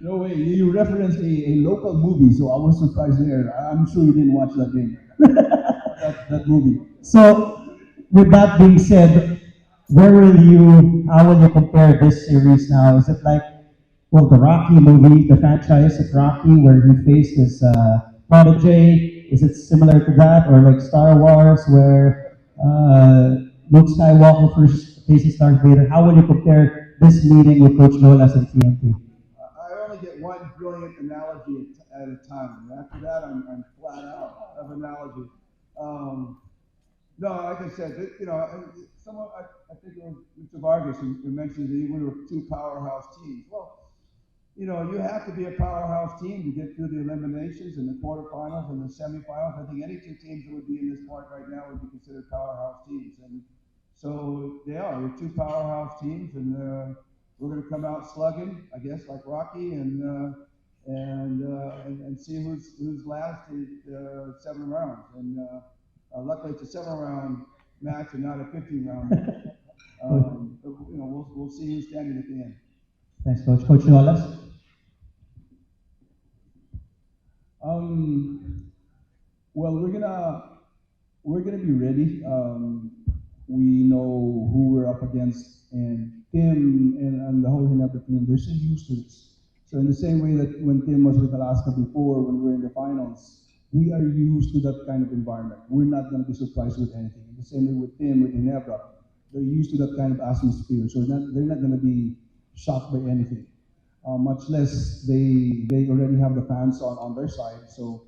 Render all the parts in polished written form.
No way, you referenced a local movie, so I was surprised there. I'm sure you didn't watch that game, that movie. So, with that being said, how will you compare this series now? Is it like, well, the Rocky movie, the franchise of Rocky, where he faced his protege? Is it similar to that, or like Star Wars, where Luke Skywalker first faces Darth Vader? How will you compare this meeting with Coach Nolas and TNT? I only get one brilliant analogy at a time. And after that, I'm flat out of analogy. Um, no, like I said, someone, I think it was Mr. Vargas who mentioned that we were two powerhouse teams. Well, you have to be a powerhouse team to get through the eliminations and the quarterfinals and the semifinals. I think any two teams that would be in this point right now would be considered powerhouse teams. And so they are. We're two powerhouse teams, and we're going to come out slugging, I guess, like Rocky, and see who's last in 7 rounds. And luckily, it's a 7-round match and not a 15-round match. We'll see who's standing at the end. Thanks, Coach. Coach Nolas? Well, we're gonna be ready. We know who we're up against, and Tim and the whole Ginebra team, they're so used to this. So in the same way that when Tim was with Alaska before, when we were in the finals, we are used to that kind of environment. We're not going to be surprised with anything. In the same way with Tim, with Ginebra, they're used to that kind of atmosphere. So they're not going to be shocked by anything. Much less they already have the fans on their side. So,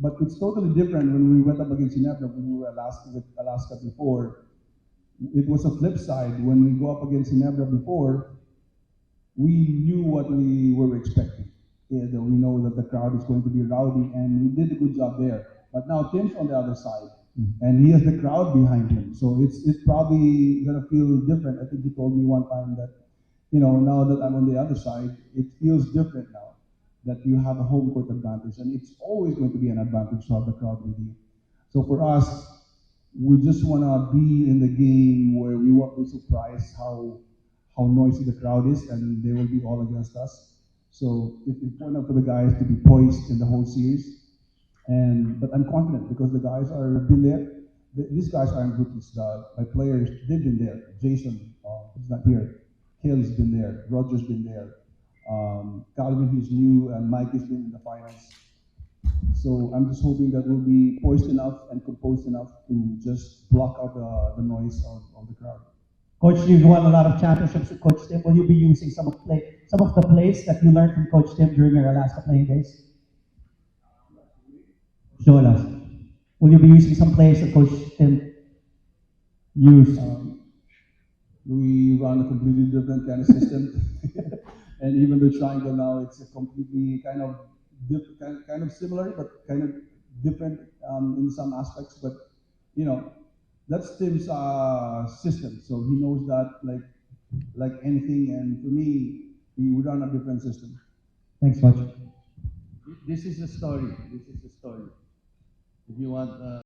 but it's totally different when we went up against Ginebra when we were with Alaska before. It was a flip side. When we go up against Ginebra before, we knew what we were expecting. Yeah, that we know that the crowd is going to be rowdy, and we did a good job there. But now Tim's on the other side, and he has the crowd behind him. So it's probably gonna feel different. I think he told me one time that, now that I'm on the other side, it feels different now that you have a home court advantage, and it's always going to be an advantage to have the crowd with you. So for us, we just want to be in the game where we won't be surprised how noisy the crowd is, and they will be all against us. So it's important for the guys to be poised in the whole series. But I'm confident because the guys are been there. These guys aren't rookies. My players, they've been there. Jason, he's not here. Kelly's been there. Roger's been there. Calvin, who's new, and Mike has been in the finals. So I'm just hoping that we'll be poised enough and composed enough to just block out the noise of the crowd. Coach, you've won a lot of championships with Coach Tim. Will you be using some of the plays that you learned from Coach Tim during your Alaska playing days? Jolas, will you be using some plays that Coach Tim used? We run a completely different kind of system, and even the triangle now, it's a completely kind of similar, but kind of different in some aspects. But that's Tim's system, so he knows that like anything. And for me, we run a different system. Thanks, Coach. This is a story. If you want